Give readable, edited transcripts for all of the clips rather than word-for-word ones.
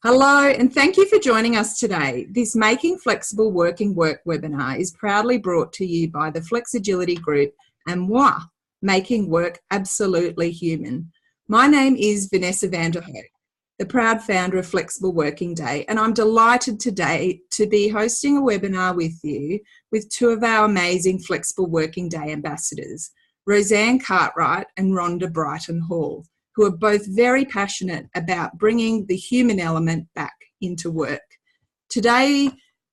Hello, and thank you for joining us today. This Making Flexible Working Work webinar is proudly brought to you by the Flexagility Group and mwah, Making Work Absolutely Human. My name is Vanessa Vanderhoek, the proud founder of Flexible Working Day, and I'm delighted today to be hosting a webinar with you with two of our amazing Flexible Working Day ambassadors, Roseanne Cartwright and Rhonda Brighton-Hall, who are both very passionate about bringing the human element back into work. Today,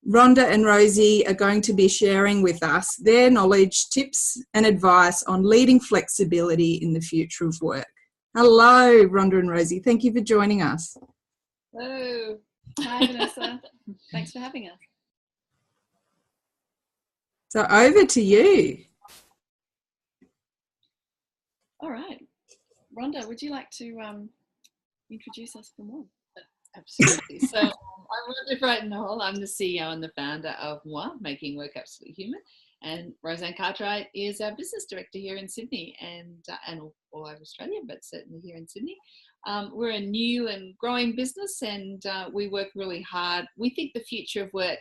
Rhonda and Rosie are going to be sharing with us their knowledge, tips and advice on leading flexibility in the future of work. Hello, Rhonda and Rosie. Thank you for joining us. Hello. Hi, Vanessa. Thanks for having us. So over to you. All right. Rhonda, would you like to introduce us for more? Absolutely. So I'm Rhonda Brighton-Hall. I'm the CEO and the founder of mwah, Making Work Absolutely Human. And Roseanne Cartwright is our business director here in Sydney and all over Australia, but certainly here in Sydney. We're a new and growing business, and we work really hard. We think the future of work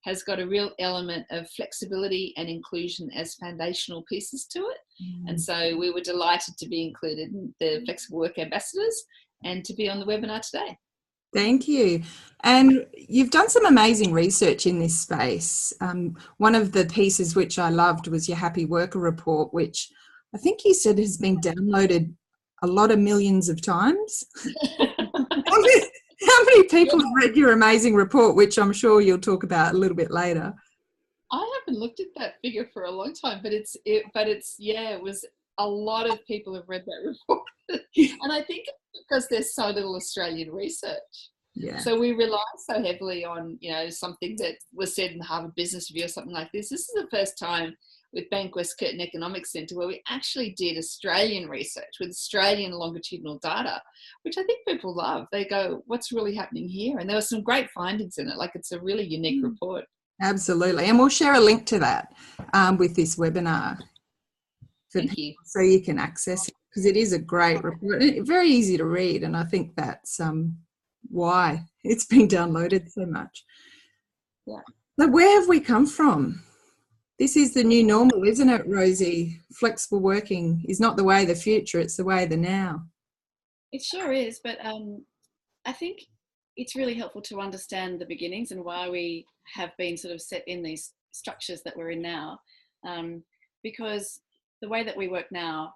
has got a real element of flexibility and inclusion as foundational pieces to it. And so we were delighted to be included in the Flexible Work Ambassadors and to be on the webinar today. Thank you. And you've done some amazing research in this space. One of the pieces which I loved was your Happy Worker report, which I think you said has been downloaded a lot of millions of times. How many people have read your amazing report, which I'm sure you'll talk about a little bit later? I haven't looked at that figure for a long time, but it was a lot of people have read that report. And I think it's because there's so little Australian research. Yeah. So we rely so heavily on, something that was said in the Harvard Business Review or something like this. This is the first time with Bankwest Curtin Economics Centre where we actually did Australian research with Australian longitudinal data, which I think people love. They go, what's really happening here? And there were some great findings in it. Like, it's a really unique report. Absolutely. And we'll share a link to that with this webinar for Thank people you. so you can access it, because it is a great report. Very easy to read, and I think that's why it's been downloaded so much. Yeah. Now, where have we come from? This is the new normal, isn't it, Rosie? Flexible working is not the way of the future, it's the way of the now. It sure is, but I think it's really helpful to understand the beginnings and why we have been sort of set in these structures that we're in now, because the way that we work now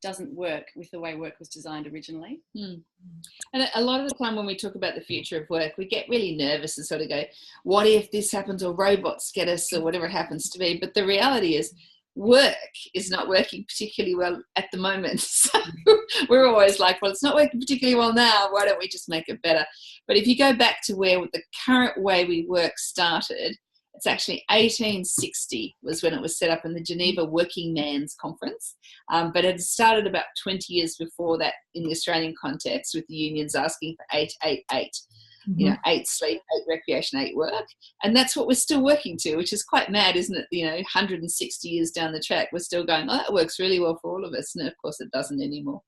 doesn't work with the way work was designed originally. And a lot of the time when we talk about the future of work, we get really nervous and sort of go, what if this happens, or robots get us, or whatever it happens to be. But the reality is work is not working particularly well at the moment. So we're always like, well, it's not working particularly well now. Why don't we just make it better? But if you go back to where the current way we work started, it's actually 1860 was when it was set up in the Geneva Working Man's Conference. But it started about 20 years before that in the Australian context, with the unions asking for 888. 8 sleep, 8 recreation, 8 work. And that's what we're still working to, which is quite mad, isn't it? 160 years down the track, we're still going, oh, that works really well for all of us. And of course it doesn't anymore.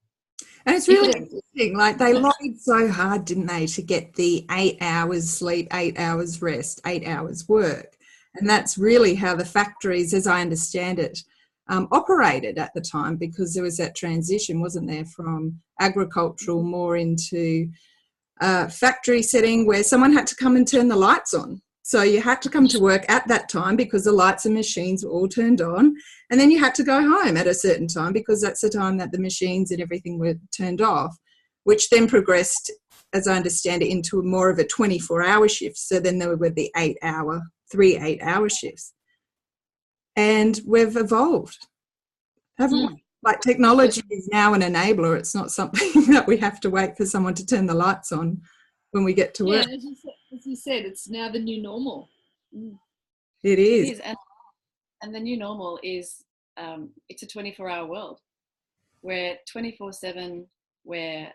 And it's really interesting, like they lobbied so hard, didn't they, to get the 8 hours sleep, 8 hours rest, 8 hours work. And that's really how the factories, as I understand it, operated at the time, because there was that transition, wasn't there, from agricultural more into factory setting where someone had to come and turn the lights on. So you had to come to work at that time because the lights and machines were all turned on, and then you had to go home at a certain time because that's the time that the machines and everything were turned off, which then progressed, as I understand it, into more of a 24-hour shift. So then there were the 3 8-hour shifts. And we've evolved, haven't we? Like, technology is now an enabler. It's not something that we have to wait for someone to turn the lights on when we get to work. Yeah, as you said, it's now the new normal. It is. It is. And the new normal is, it's a 24-hour world. We're 24/7, we're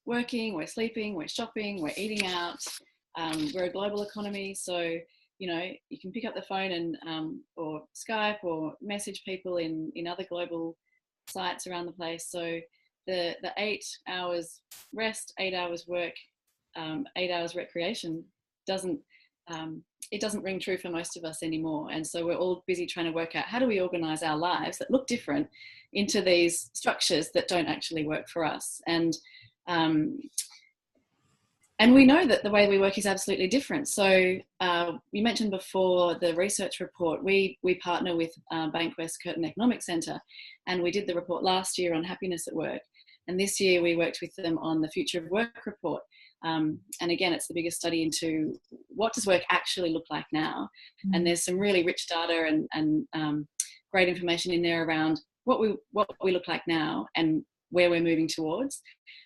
working, we're sleeping, we're shopping, we're eating out. We're a global economy, so you can pick up the phone and or Skype or message people in other global sites around the place. So the 8 hours rest, 8 hours work 8 hours recreation doesn't ring true for most of us anymore. And so we're all busy trying to work out, how do we organize our lives that look different into these structures that don't actually work for us? And we know that the way we work is absolutely different. So you mentioned before the research report. We partner with Bankwest Curtin Economic Centre, and we did the report last year on happiness at work. And this year we worked with them on the Future of Work report. And again, it's the biggest study into what does work actually look like now. Mm-hmm. And there's some really rich data and great information in there around what we look like now and where we're moving towards.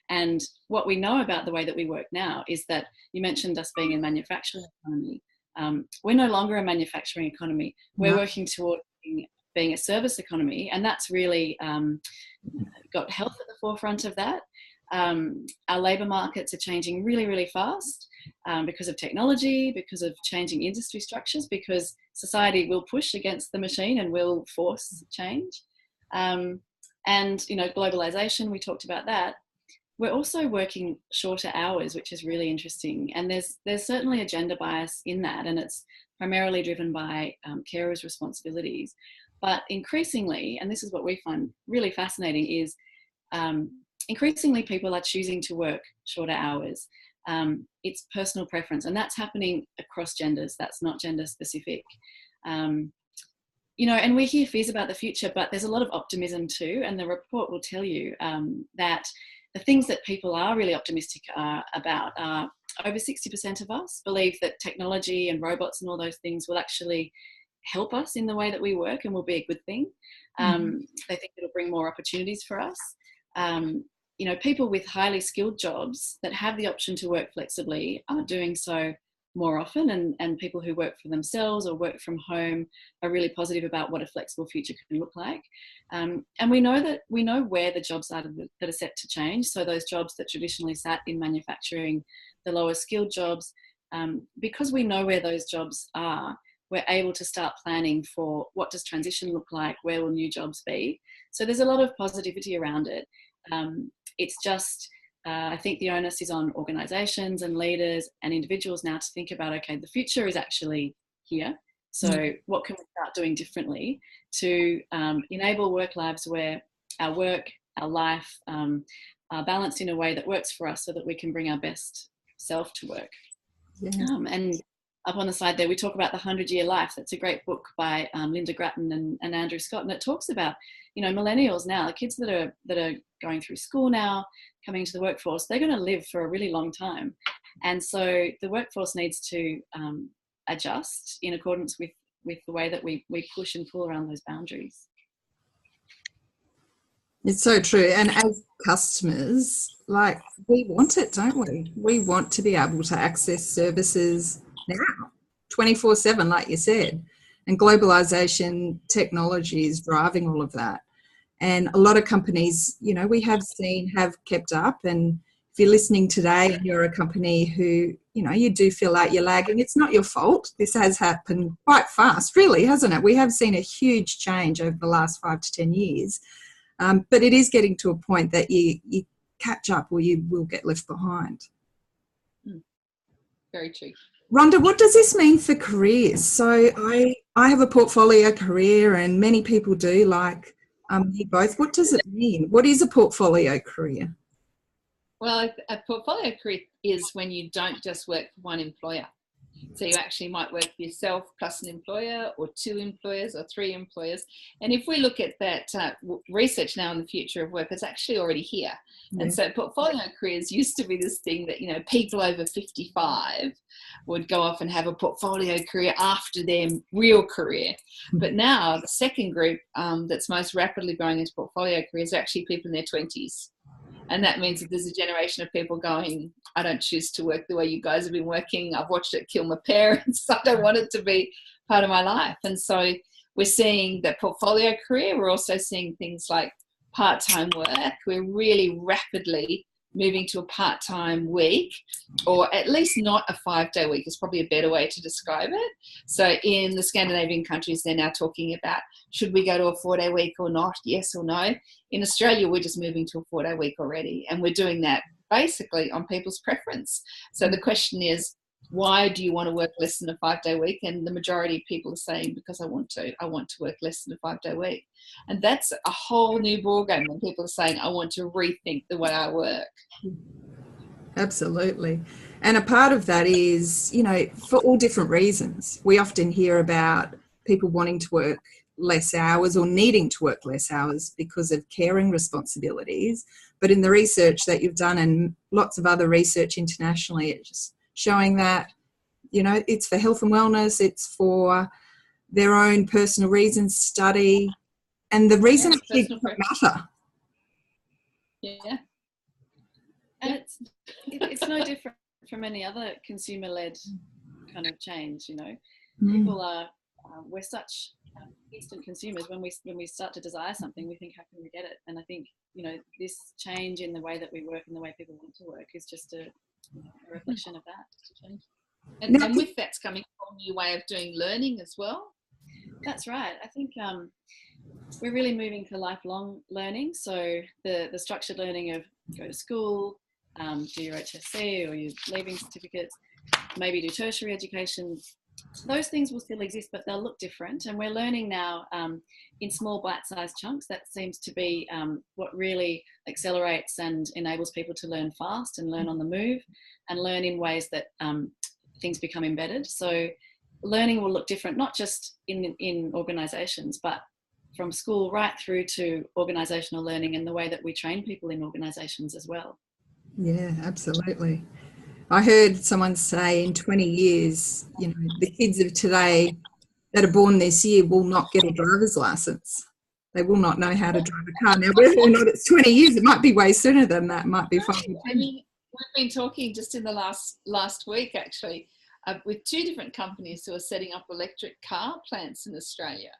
And what we know about the way that we work now is that, you mentioned us being a manufacturing economy. We're no longer a manufacturing economy. We're working toward being a service economy, and that's really got health at the forefront of that. Our labour markets are changing really, really fast because of technology, because of changing industry structures, because society will push against the machine and will force change. And, globalisation, we talked about that. We're also working shorter hours, which is really interesting. And there's certainly a gender bias in that, and it's primarily driven by carers' responsibilities. But increasingly, and this is what we find really fascinating, is increasingly people are choosing to work shorter hours. It's personal preference, and that's happening across genders. That's not gender specific. And we hear fears about the future, but there's a lot of optimism too. And the report will tell you that the things that people are really optimistic about are over 60% of us believe that technology and robots and all those things will actually help us in the way that we work and will be a good thing. They think it'll bring more opportunities for us. People with highly skilled jobs that have the option to work flexibly are doing so more often, and people who work for themselves or work from home are really positive about what a flexible future can look like. And we know where the jobs are that are set to change. So those jobs that traditionally sat in manufacturing, the lower skilled jobs, because we know where those jobs are, we're able to start planning for what does transition look like, where will new jobs be. So there's a lot of positivity around it. It's just, I think the onus is on organisations and leaders and individuals now to think about, okay, the future is actually here. So what can we start doing differently to enable work lives where our work, our life are balanced in a way that works for us so that we can bring our best self to work. Yeah. And up on the side there, we talk about the 100-Year Life. That's a great book by Linda Grattan and Andrew Scott. And it talks about, millennials now, the kids that are going through school now, coming into the workforce, they're going to live for a really long time. And so the workforce needs to adjust in accordance with the way that we push and pull around those boundaries. It's so true. And as customers, we want it, don't we? We want to be able to access services now, 24/7, like you said. And globalization, technology is driving all of that. And a lot of companies, we have kept up. And if you're listening today and you're a company who, you do feel like you're lagging, it's not your fault. This has happened quite fast, really, hasn't it? We have seen a huge change over the last 5 to 10 years. But it is getting to a point that you catch up or you will get left behind. Very true. Rhonda, what does this mean for careers? So I have a portfolio career, and many people do, like you both. What does it mean? What is a portfolio career? Well, a portfolio career is when you don't just work for one employer. So you actually might work for yourself plus an employer, or 2 employers, or 3 employers. And if we look at that research now in the future of work, it's actually already here. Yeah. And so portfolio careers used to be this thing that, people over 55 would go off and have a portfolio career after their real career. But now the second group that's most rapidly growing into portfolio careers are actually people in their 20s. And that means that there's a generation of people going, I don't choose to work the way you guys have been working. I've watched it kill my parents. I don't want it to be part of my life. And so we're seeing that portfolio career. We're also seeing things like part-time work. We're really rapidly moving to a part-time week, or at least not a 5-day week is probably a better way to describe it. So in the Scandinavian countries, they're now talking about, should we go to a 4-day week or not? Yes or no. In Australia, we're just moving to a 4-day week already. And we're doing that basically on people's preference. So the question is, why do you want to work less than a 5-day week? And the majority of people are saying, because I want to work less than a 5-day week. And that's a whole new ballgame when people are saying, I want to rethink the way I work. Absolutely. And a part of that is, you know, for all different reasons. We often hear about people wanting to work less hours or needing to work less hours because of caring responsibilities. But in the research that you've done and lots of other research internationally, it's just showing that, you know, it's for health and wellness, it's for their own personal reasons, study, and the reasons matter. Yeah. And it's no different from any other consumer-led kind of change, you know. People are, we're such instant consumers. When we start to desire something, we think, how can we get it? And I think, you know, this change in the way that we work and the way people want to work is just a reflection of that. And with that's coming a whole new way of doing learning as well. That's right. I think we're really moving to lifelong learning. So the structured learning of go to school, do your HSC or your leaving certificates, maybe do tertiary education. Those things will still exist, but they'll look different. And we're learning now in small bite-sized chunks. That seems to be what really accelerates and enables people to learn fast and learn on the move and learn in ways that things become embedded. So learning will look different, not just in organisations, but from school right through to organisational learning and the way that we train people in organisations as well. Yeah, absolutely. I heard someone say in 20 years, you know, the kids of today that are born this year will not get a driver's license. They will not know how to drive a car. Now, whether or not it's 20 years, it might be way sooner than that. It might be 5 or 10. I mean, we've been talking just in the last week, actually, with 2 different companies who are setting up electric car plants in Australia.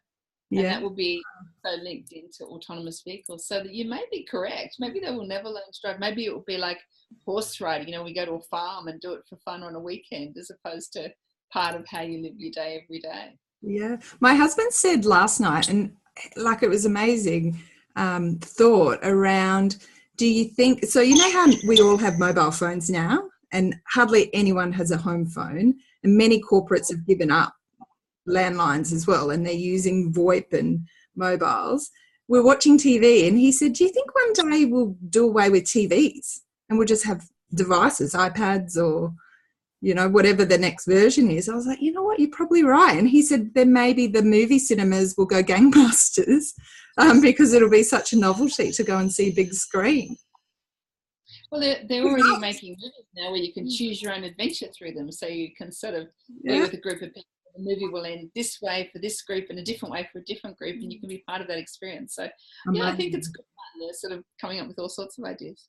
And that will be so linked into autonomous vehicles. So that you may be correct. Maybe they will never learn to drive. Maybe it will be like horse riding. You know, we go to a farm and do it for fun on a weekend as opposed to part of how you live your day every day. Yeah. My husband said last night, and like it was amazing thought around, do you think, so you know how we all have mobile phones now and hardly anyone has a home phone and many corporates have given up landlines as well, and they're using VoIP and mobiles. We're watching TV and he said, do you think one day we'll do away with TVs and we'll just have devices, iPads or, you know, whatever the next version is? I was like, you know what, you're probably right. And he said then maybe the movie cinemas will go gangbusters because it'll be such a novelty to go and see a big screen. Well, they're already making movies now where you can choose your own adventure through them, so you can sort of be with a group of people. The movie will end this way for this group and a different way for a different group, and you can be part of that experience. So, yeah, I think it's good fun. They're sort of coming up with all sorts of ideas.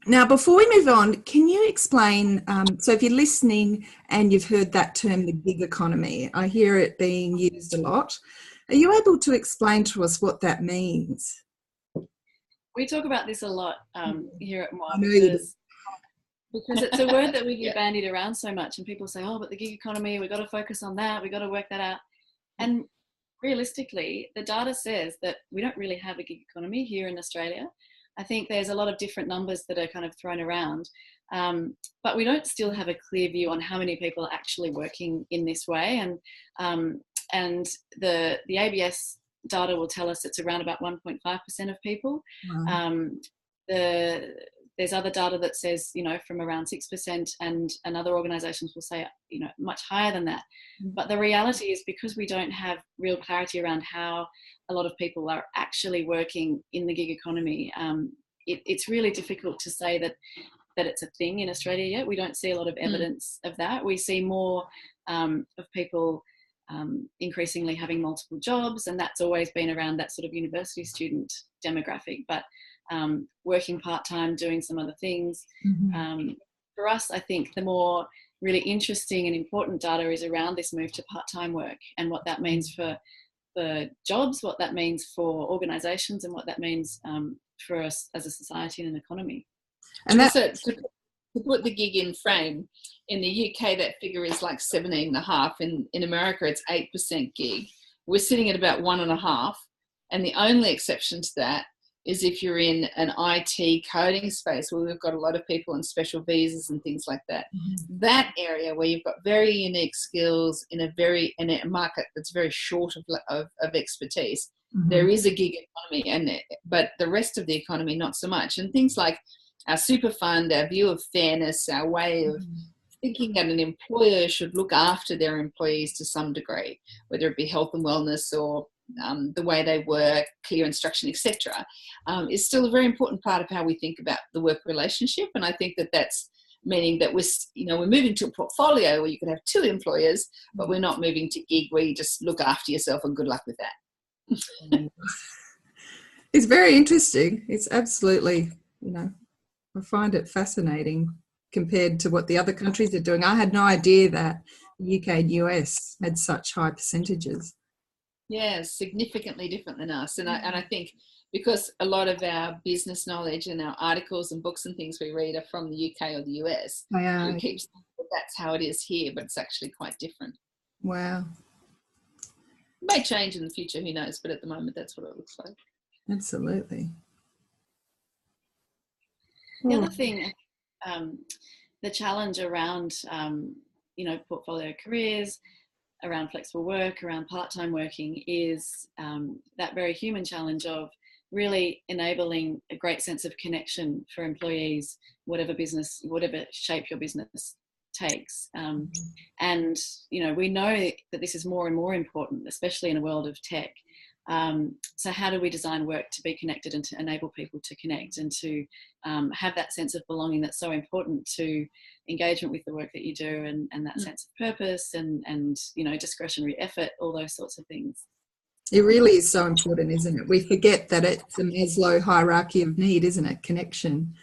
Now, before we move on, can you explain, so if you're listening and you've heard that term, the gig economy, I hear it being used a lot. Are you able to explain to us what that means? We talk about this a lot here at mwah because it's a word that we get bandied around so much, and people say, oh, but the gig economy, we've got to focus on that, we've got to work that out. And realistically, the data says that we don't really have a gig economy here in Australia. I think there's a lot of different numbers that are kind of thrown around, but we don't still have a clear view on how many people are actually working in this way. And the ABS data will tell us it's around about 1.5% of people. Wow. There's other data that says, you know, from around 6%, and other organisations will say, you know, much higher than that. But the reality is, because we don't have real clarity around how a lot of people are actually working in the gig economy, it's really difficult to say that it's a thing in Australia yet. We don't see a lot of evidence of that. We see more of people increasingly having multiple jobs, and that's always been around that sort of university student demographic, but working part-time, doing some other things. For us, I think the more really interesting and important data is around this move to part-time work and what that means for jobs, what that means for organisations, and what that means for us as a society and an economy. And that's to put the gig in frame, in the UK that figure is like 17.5. In America it's 8% gig. We're sitting at about 1.5, and the only exception to that is if you're in an IT coding space where we've got a lot of people on special visas and things like that. Mm-hmm. That area where you've got very unique skills in a market that's very short of expertise, mm-hmm. there is a gig economy, but the rest of the economy not so much. And things like our super fund, our view of fairness, our way of thinking that an employer should look after their employees to some degree, whether it be health and wellness or the way they work, clear instruction, etc., is still a very important part of how we think about the work relationship. And I think that that's meaning that we're moving to a portfolio where you can have 2 employers, but we're not moving to gig where you just look after yourself, and good luck with that. It's very interesting. It's absolutely, I find it fascinating compared to what the other countries are doing. I had no idea that the UK and US had such high percentages. Yeah, significantly different than us. And I think because a lot of our business knowledge and our articles and books and things we read are from the UK or the US, we keep saying that's how it is here, but it's actually quite different. Wow. It may change in the future, who knows, but at the moment that's what it looks like. Absolutely. The other thing, the challenge around, portfolio careers, around flexible work, around part-time working is that very human challenge of really enabling a great sense of connection for employees, whatever shape your business takes. And, we know that this is more and more important, especially in a world of tech. So how do we design work to be connected and to enable people to connect and to have that sense of belonging that's so important to engagement with the work that you do and that sense of purpose and discretionary effort, all those sorts of things. It really is so important, isn't it? We forget that it's a Maslow hierarchy of need, isn't it? Connection.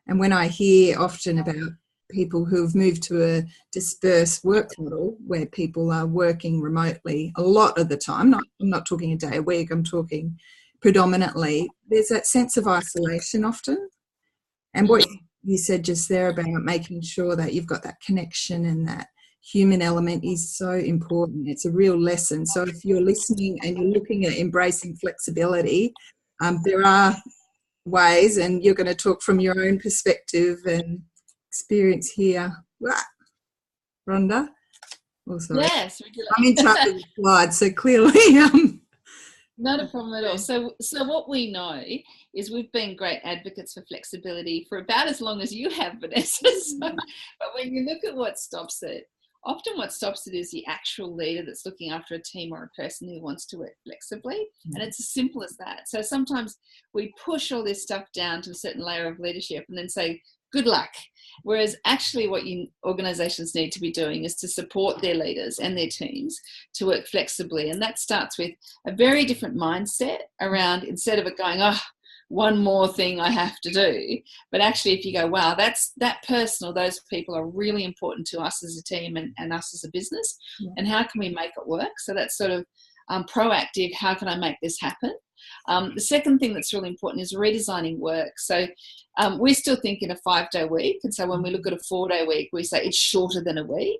And when I hear often about people who've moved to a dispersed work model where people are working remotely a lot of the time, I'm not talking a day a week, I'm talking predominantly, there's that sense of isolation often. And what you said just there about making sure that you've got that connection and that human element is so important. It's a real lesson. So if you're listening and you're looking at embracing flexibility, there are ways, and you're going to talk from your own perspective and experience here. Rhonda? Oh, sorry. Yes. I'm in touch with the slides, so clearly. Not a problem at all. So what we know is we've been great advocates for flexibility for about as long as you have, Vanessa. But when you look at what stops it, often what stops it is the actual leader that's looking after a team or a person who wants to work flexibly. And it's as simple as that. So sometimes we push all this stuff down to a certain layer of leadership and then say, good luck. Whereas actually what organisations need to be doing is to support their leaders and their teams to work flexibly. And that starts with a very different mindset around, instead of it going, one more thing I have to do. But actually, if you go, wow, that person or those people are really important to us as a team and us as a business. Yeah. And how can we make it work? So that's sort of proactive. How can I make this happen? The second thing that's really important is redesigning work. So we still think in a 5-day week. And so when we look at a 4-day week, we say it's shorter than a week,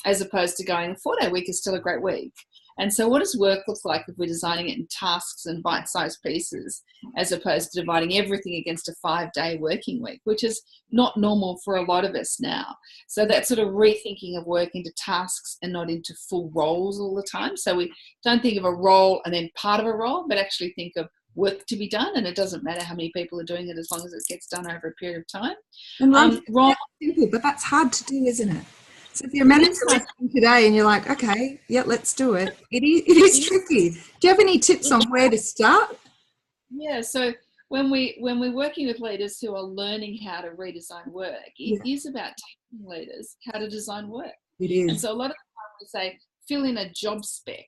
as opposed to going a 4-day week is still a great week. And so what does work look like if we're designing it in tasks and bite-sized pieces, as opposed to dividing everything against a 5-day working week, which is not normal for a lot of us now. So that sort of rethinking of work into tasks and not into full roles all the time. So we don't think of a role and then part of a role, but actually think of work to be done, and it doesn't matter how many people are doing it as long as it gets done over a period of time. And that's simple, but that's hard to do, isn't it? So if you're managing today and you're like, okay, yeah, let's do it. It is tricky. Do you have any tips on where to start? Yeah, so when we're working with leaders who are learning how to redesign work, it is about teaching leaders how to design work. It is. And so a lot of the time we say, fill in a job spec.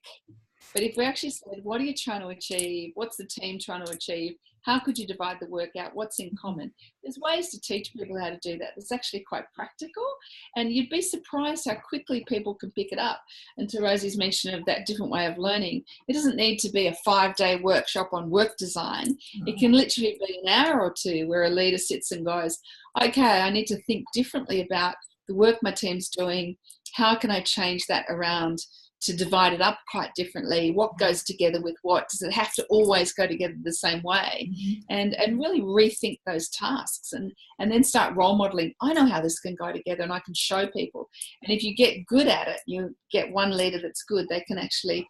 But if we actually said, what are you trying to achieve? What's the team trying to achieve? How could you divide the work out? What's in common? There's ways to teach people how to do that. It's actually quite practical. And you'd be surprised how quickly people can pick it up. And to Rosie's mention of that different way of learning, it doesn't need to be a 5-day workshop on work design. It can literally be an hour or two where a leader sits and goes, okay, I need to think differently about the work my team's doing. How can I change that around to divide it up quite differently. What goes together with what? Does it have to always go together the same way? And really rethink those tasks, and then start role modeling. I know how this can go together, and I can show people. And if you get good at it, you get one leader that's good, they can actually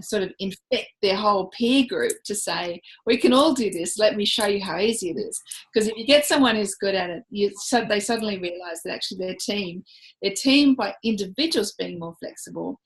sort of infect their whole peer group to say, we can all do this, let me show you how easy it is. Because if you get someone who's good at it, they suddenly realize that actually their team by individuals being more flexible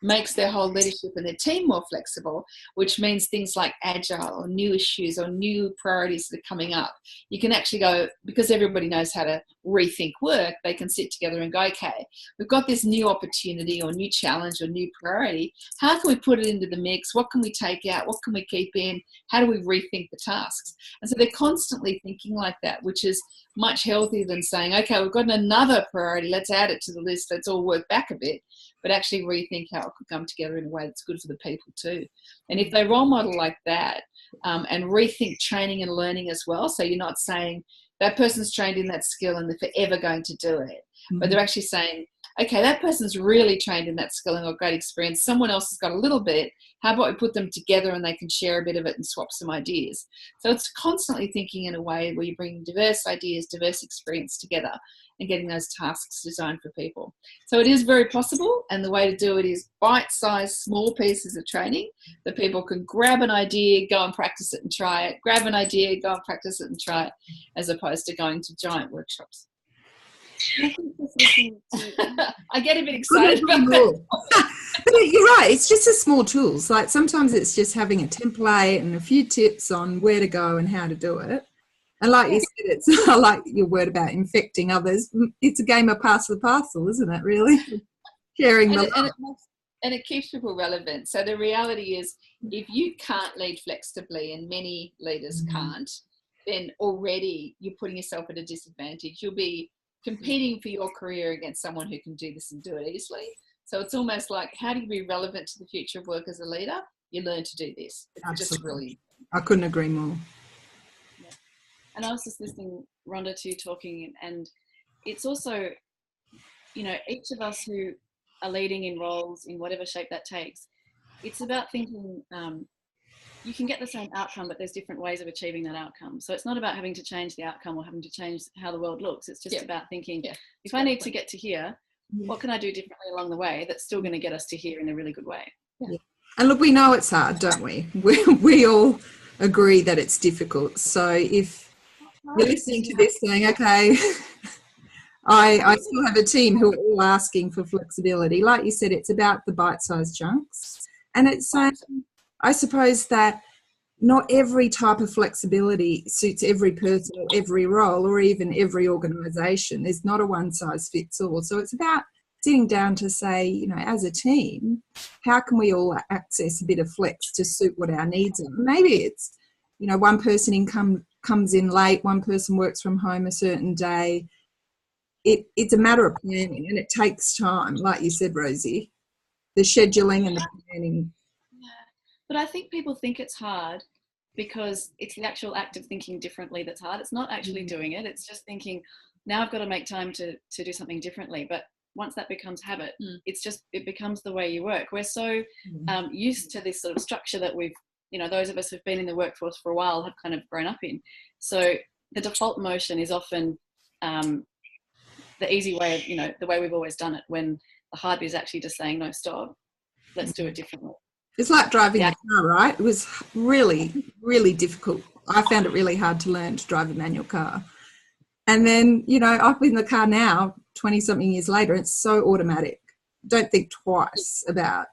makes their whole leadership and their team more flexible, which means things like agile or new issues or new priorities that are coming up. You can actually go, because everybody knows how to rethink work, they can sit together and go, okay, we've got this new opportunity or new challenge or new priority. How can we put it into the mix? What can we take out? What can we keep in? How do we rethink the tasks? And so they're constantly thinking like that, which is much healthier than saying, okay, we've got another priority, let's add it to the list, let's all work back a bit, but actually rethink how it could come together in a way that's good for the people too. And if they role model like that, and rethink training and learning as well, so you're not saying that person's trained in that skill and they're forever going to do it, but they're actually saying, okay, that person's really trained in that skill and got great experience, someone else has got a little bit, how about we put them together and they can share a bit of it and swap some ideas. So it's constantly thinking in a way where you bring diverse ideas, diverse experience together and getting those tasks designed for people. So it is very possible, and the way to do it is bite-sized small pieces of training that people can grab an idea, go and practice it and try it, grab an idea, go and practice it and try it, as opposed to going to giant workshops. I get a bit excited about that. But you're right, it's just the small tools. Like sometimes it's just having a template and a few tips on where to go and how to do it. And like you said, I like your word about infecting others. It's a game of pass the parcel, isn't it, really? Sharing and it keeps people relevant. So the reality is, if you can't lead flexibly, and many leaders can't, then already you're putting yourself at a disadvantage. You'll be competing for your career against someone who can do this and do it easily. So it's almost like, how do you be relevant to the future of work as a leader? You learn to do this. It's Absolutely. just really... I couldn't agree more. Yeah. And I was just listening, Rhonda, to you talking, and it's also, you know, each of us who are leading in roles in whatever shape that takes, it's about thinking you can get the same outcome, but there's different ways of achieving that outcome. So it's not about having to change the outcome or having to change how the world looks. It's just about thinking, if I need to get to here, what can I do differently along the way that's still going to get us to here in a really good way? Yeah. And look, we know it's hard, don't we? We all agree that it's difficult. So if you're listening to this saying, okay, I still have a team who are all asking for flexibility. Like you said, it's about the bite-sized chunks. And it's I suppose that not every type of flexibility suits every person or every role or even every organisation. There's not a one-size-fits-all. So it's about sitting down to say, you know, as a team, how can we all access a bit of flex to suit what our needs are? Maybe it's, you know, one person comes in late, one person works from home a certain day. It's a matter of planning, and it takes time, like you said, Rosie, the scheduling and the planning. But I think people think it's hard because it's the actual act of thinking differently that's hard. It's not actually doing it. It's just thinking, now I've got to make time to do something differently. But once that becomes habit, it becomes the way you work. We're so used to this sort of structure that we've, you know, those of us who've been in the workforce for a while have kind of grown up in. So the default motion is often the easy way of, you know, the way we've always done it, when the hard bit is actually just saying, no, stop, let's do it differently. It's like driving a car, right? It was really, really difficult. I found it really hard to learn to drive a manual car. And then, you know, I'm in the car now, 20-something years later, it's so automatic. Don't think twice about,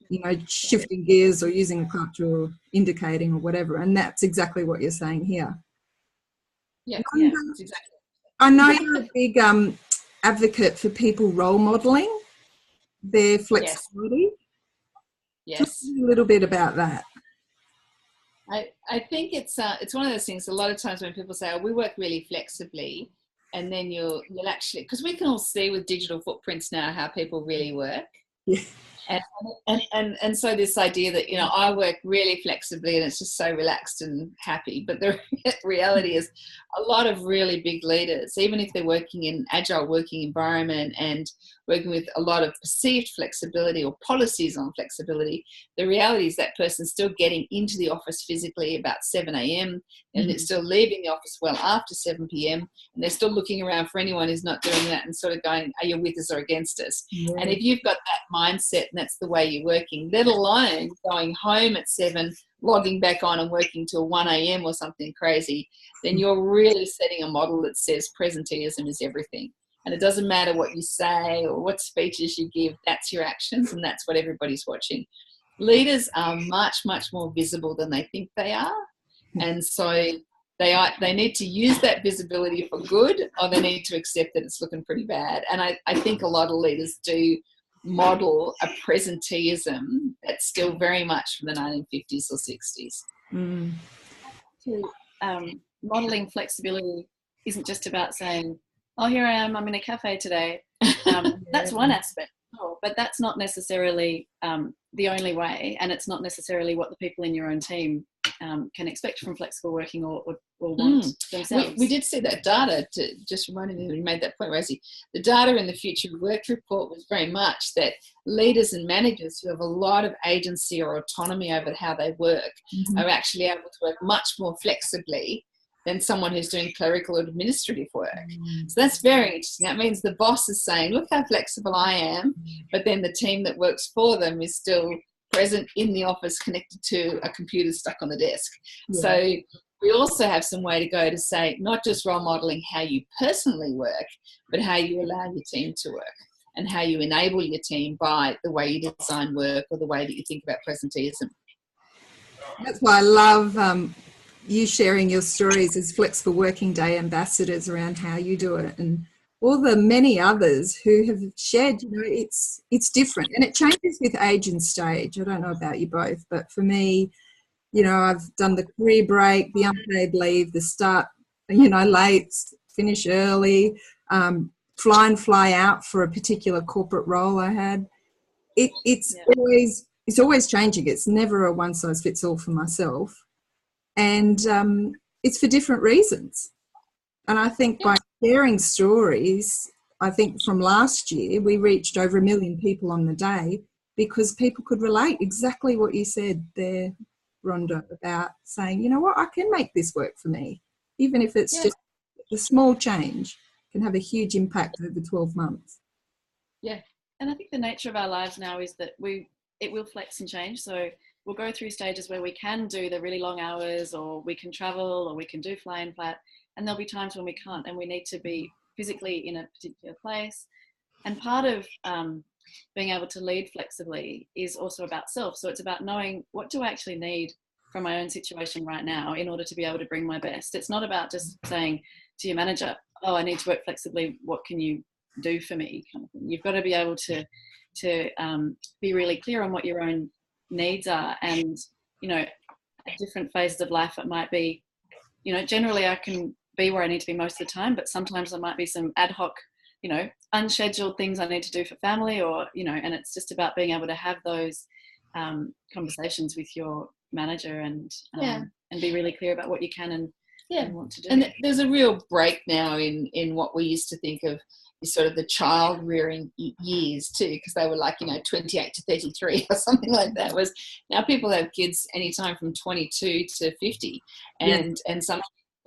you know, shifting gears or using a clutch or indicating or whatever. And that's exactly what you're saying here. Yeah, that's exactly. I know you're a big advocate for people role modelling their flexibility. Yes. Talk a little bit about that. I think it's one of those things. A lot of times when people say, "Oh, we work really flexibly," and then you'll actually, because we can all see with digital footprints now how people really work. Yeah. And so this idea that, you know, I work really flexibly and it's just so relaxed and happy, but the reality is a lot of really big leaders, even if they're working in agile working environment and working with a lot of perceived flexibility or policies on flexibility, the reality is that person's still getting into the office physically about 7 a.m. and it's still leaving the office well after 7 p.m. and they're still looking around for anyone who's not doing that and sort of going, are you with us or against us? Yeah. And if you've got that mindset and that's the way you're working, let alone going home at 7, logging back on and working till 1 a.m. or something crazy, then you're really setting a model that says presenteeism is everything. And it doesn't matter what you say or what speeches you give, that's your actions and that's what everybody's watching. Leaders are much, much more visible than they think they are. And so they need to use that visibility for good, or they need to accept that it's looking pretty bad. And I think a lot of leaders do model a presenteeism that's still very much from the 1950s or 60s. Modeling flexibility isn't just about saying, oh, here I am, I'm in a cafe today. That's one aspect, but that's not necessarily the only way, and it's not necessarily what the people in your own team can expect from flexible working or want themselves. We did see that data, to just reminding me, we made that point, Rosie. The data in the Future of Work report was very much that leaders and managers who have a lot of agency or autonomy over how they work are actually able to work much more flexibly than someone who's doing clerical or administrative work. So that's very interesting. That means the boss is saying, look how flexible I am, but then the team that works for them is still present in the office connected to a computer stuck on the desk. Yeah. So we also have some way to go to say, not just role modelling how you personally work, but how you allow your team to work and how you enable your team by the way you design work or the way that you think about presenteeism. That's why I love you sharing your stories as Flexible Working Day ambassadors around how you do it, and all the many others who have shared, you know, it's different and it changes with age and stage. I don't know about you both, but for me, you know, I've done the career break, the unpaid leave, the start, you know, late, finish early, fly in, fly out for a particular corporate role I had. It's always changing. It's never a one size fits all for myself. And it's for different reasons. And I think by sharing stories, I think from last year, we reached over 1 million people on the day because people could relate exactly what you said there, Rhonda, about saying, you know what, I can make this work for me. Even if it's just a small change, can have a huge impact over 12 months. Yeah. And I think the nature of our lives now is that it will flex and change. So we'll go through stages where we can do the really long hours, or we can travel, or we can do fly in flat, and there'll be times when we can't and we need to be physically in a particular place. And part of being able to lead flexibly is also about self. So it's about knowing, what do I actually need from my own situation right now in order to be able to bring my best. It's not about just saying to your manager, oh, I need to work flexibly, what can you do for me? Kind of thing. You've got to be able to be really clear on what your own needs are. And, you know, at different phases of life, it might be, you know, generally I can be where I need to be most of the time, but sometimes there might be some ad hoc, you know, unscheduled things I need to do for family, or, you know, and it's just about being able to have those conversations with your manager and be really clear about what you can and want to do. And there's a real break now in what we used to think of as sort of the child rearing years too, because they were like, you know, 28 to 33 or something like that. Was now people have kids anytime from 22 to 50, and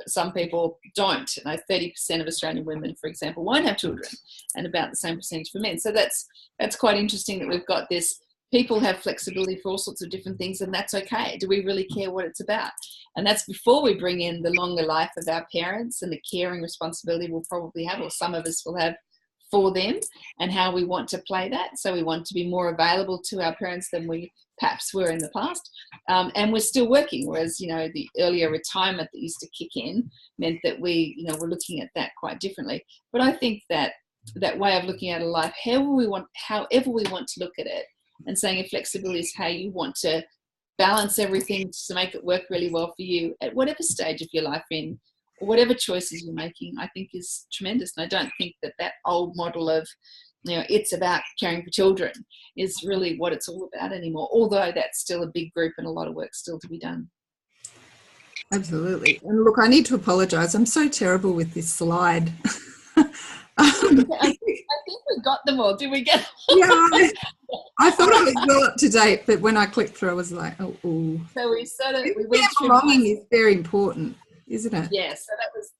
some people don't. You know, 30% of Australian women, for example, won't have children, and about the same percentage for men. So that's quite interesting that we've got this. People have flexibility for all sorts of different things, and that's okay. Do we really care what it's about? And that's before we bring in the longer life of our parents and the caring responsibility we'll probably have, or some of us will have, for them, and how we want to play that. So we want to be more available to our parents than we perhaps were in the past. And we're still working, whereas, you know, the earlier retirement that used to kick in meant that we, you know, we're looking at that quite differently. But I think that way of looking at a life, however we want to look at it, and saying if flexibility is how you want to balance everything to make it work really well for you at whatever stage of your life in, or whatever choices you're making, I think is tremendous. And I don't think that old model of, it's about caring for children is really what it's all about anymore, although that's still a big group and a lot of work still to be done. Absolutely. And look, I need to apologise. I'm so terrible with this slide. I think we got them all. Did we get them? Yeah, I thought I was well up to date, but when I clicked through, I was like, oh. So we went through. Belonging is very important, isn't it? Yeah, so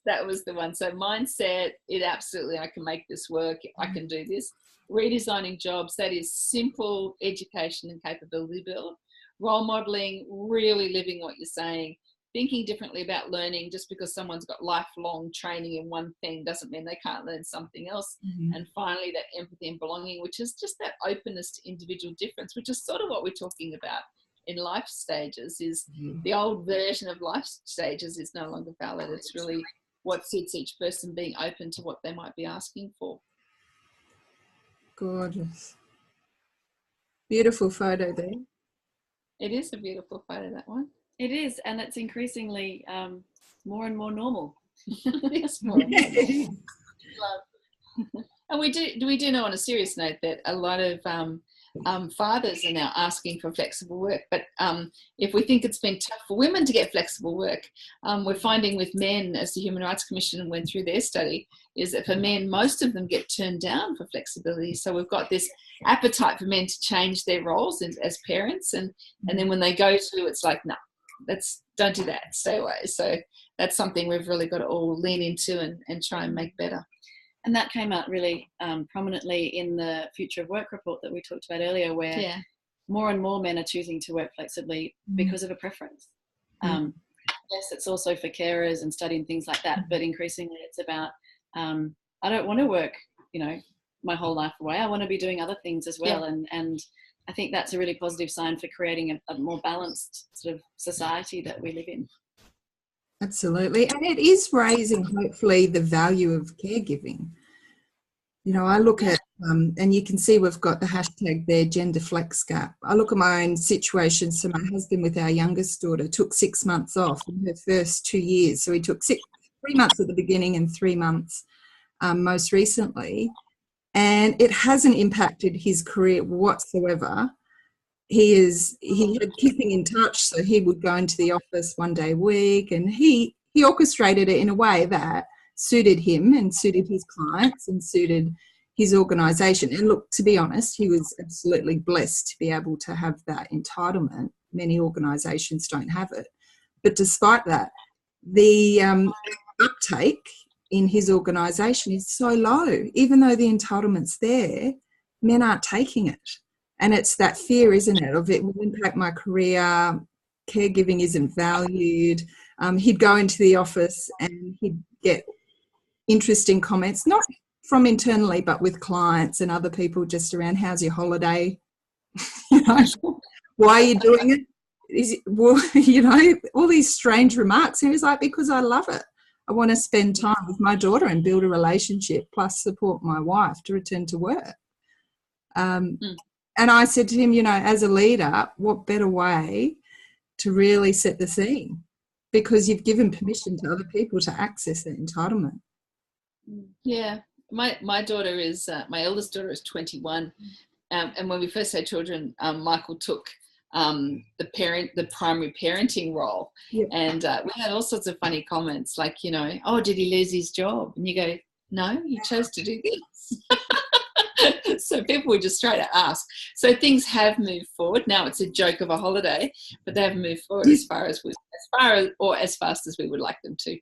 that was the one. So mindset, it absolutely, I can make this work. I can do this. Redesigning jobs, that is simple education and capability build. Role modeling, really living what you're saying. Thinking differently about learning. Just because someone's got lifelong training in one thing doesn't mean they can't learn something else. And finally, that empathy and belonging, which is just that openness to individual difference, which is sort of what we're talking about in life stages. Is the old version of life stages is no longer valid. It's really what suits each person, being open to what they might be asking for. Gorgeous. Beautiful photo there. It is a beautiful photo, that one. It is, and it's increasingly more and more normal. It's more and more normal. And we do know, on a serious note, that a lot of fathers are now asking for flexible work. But if we think it's been tough for women to get flexible work, we're finding with men, as the Human Rights Commission went through their study, is that for men, most of them get turned down for flexibility. So we've got this appetite for men to change their roles as parents, and then when they go to, it's like, no, don't do that, stay away. So that's something we've really got to all lean into and try and make better. And that came out really prominently in the Future of Work report that we talked about earlier, where more and more men are choosing to work flexibly because of a preference. Yes, it's also for carers and studying things like that, but increasingly it's about, I don't want to work, my whole life away. I want to be doing other things as well. And I think that's a really positive sign for creating a more balanced sort of society that we live in. Absolutely. And it is raising, hopefully, the value of caregiving. I look at, and you can see we've got the hashtag there, gender flex gap. I look at my own situation. So my husband, with our youngest daughter, took 6 months off in her first 2 years. So he took 3 months at the beginning and 3 months most recently. And it hasn't impacted his career whatsoever. He had keeping in touch, so he would go into the office 1 day a week, and he orchestrated it in a way that suited him and suited his clients and suited his organisation. And look, to be honest, he was absolutely blessed to be able to have that entitlement. Many organisations don't have it. But despite that, the uptake in his organisation is so low. Even though the entitlement's there, men aren't taking it. And it's that fear, isn't it, of it will impact my career, caregiving isn't valued. He'd go into the office and he'd get interesting comments, not from internally, but with clients and other people, just around, how's your holiday? Why are you doing it? All these strange remarks. And he was like, because I love it. I want to spend time with my daughter and build a relationship, plus support my wife to return to work. And I said to him, as a leader, what better way to really set the scene? Because you've given permission to other people to access that entitlement. Yeah. My daughter is, my eldest daughter is 21. And when we first had children, Michael took the primary parenting role. Yep. And we had all sorts of funny comments like, oh, did he lose his job? And you go, no, he chose to do this. So people would just straight up ask. So things have moved forward. Now it's a joke of a holiday, but they have moved forward as fast as we would like them to.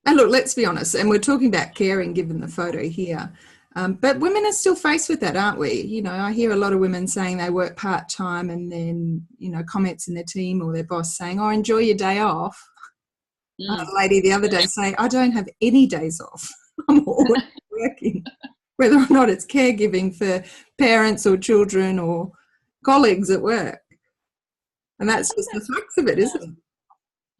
And look, let's be honest, and we're talking about caring given the photo here, but women are still faced with that, aren't we? I hear a lot of women saying they work part-time, and then, comments in their team or their boss saying, oh, enjoy your day off. A lady the other day saying, I don't have any days off. I'm always working. Whether or not it's caregiving for parents or children or colleagues at work. And that's just the facts of it, isn't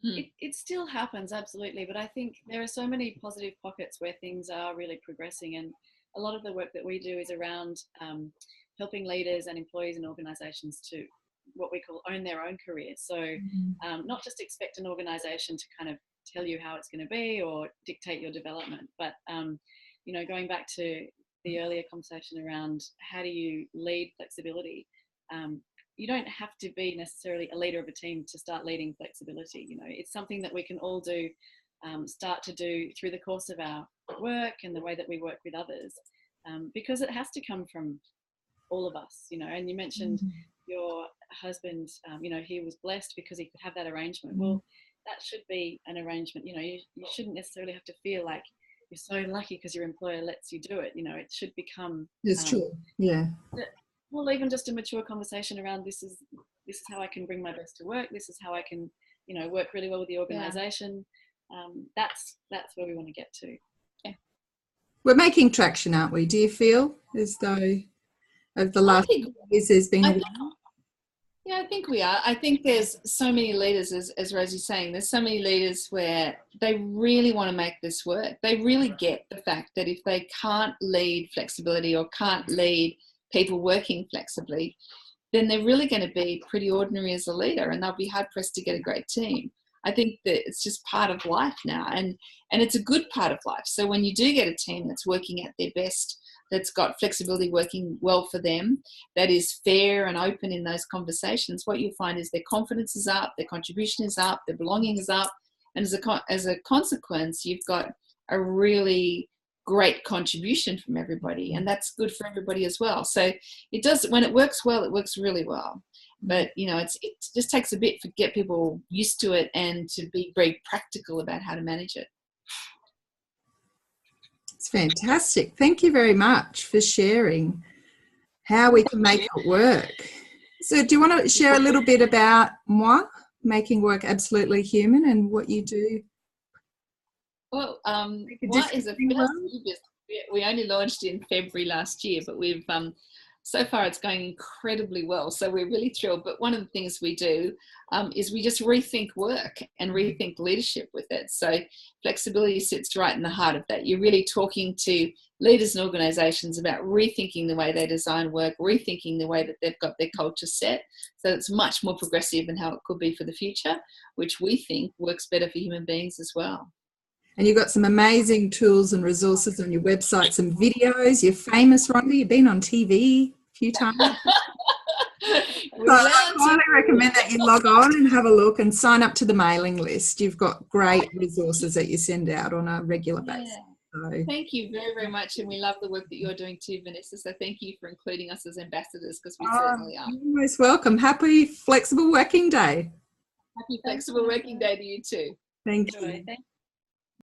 it? It still happens, absolutely. But I think there are so many positive pockets where things are really progressing. And a lot of the work that we do is around helping leaders and employees and organisations to what we call own their own careers. So not just expect an organisation to kind of tell you how it's going to be or dictate your development, but, going back to the earlier conversation around how do you lead flexibility, you don't have to be necessarily a leader of a team to start leading flexibility. You know, it's something that we can all do, start to do through the course of our work and the way that we work with others, because it has to come from all of us, you know. And you mentioned your husband, you know, he was blessed because he could have that arrangement. Well, that should be an arrangement. You know, you shouldn't necessarily have to feel like you're so lucky because your employer lets you do it. You know, it should become true. Yeah. Well, even just a mature conversation around this is how I can bring my best to work. This is how I can, you know, work really well with the organisation. That's where we want to get to. Yeah. We're making traction, aren't we? Do you feel as though over the last years there's been I think we are. I think there's so many leaders, as Rosie's saying, there's so many leaders where they really want to make this work. They really get the fact that if they can't lead flexibility or can't lead people working flexibly, then they're really going to be pretty ordinary as a leader, and they'll be hard pressed to get a great team. I think that it's just part of life now, and it's a good part of life. So when you do get a team that's working at their best, that's got flexibility working well for them, that is fair and open in those conversations, what you'll find is their confidence is up, their contribution is up, their belonging is up, and as a consequence, you've got a really great contribution from everybody, and that's good for everybody as well. So it does, when it works well, it works really well. But you know, it just takes a bit to get people used to it and to be very practical about how to manage it. It's fantastic. Thank you very much for sharing how we can make it work. So do you want to share a little bit about mwah, making work absolutely human, and what you do? Well, mwah is a first new business. We only launched in February last year, but we've so far it's going incredibly well. So we're really thrilled. But one of the things we do is we just rethink work and rethink leadership with it. So flexibility sits right in the heart of that. You're really talking to leaders and organisations about rethinking the way they design work, rethinking the way that they've got their culture set. So it's much more progressive than how it could be for the future, which we think works better for human beings as well. And you've got some amazing tools and resources on your website, some videos. You're famous, Rhonda. You've been on TV a few times. So I highly recommend that you log on and have a look and sign up to the mailing list. You've got great resources that you send out on a regular basis. So. Thank you very, very much. And we love the work that you're doing too, Vanessa. So thank you for including us as ambassadors, because we certainly are. You're most welcome. Happy Flexible Working Day. Happy Flexible Working Day to you too. Thank you.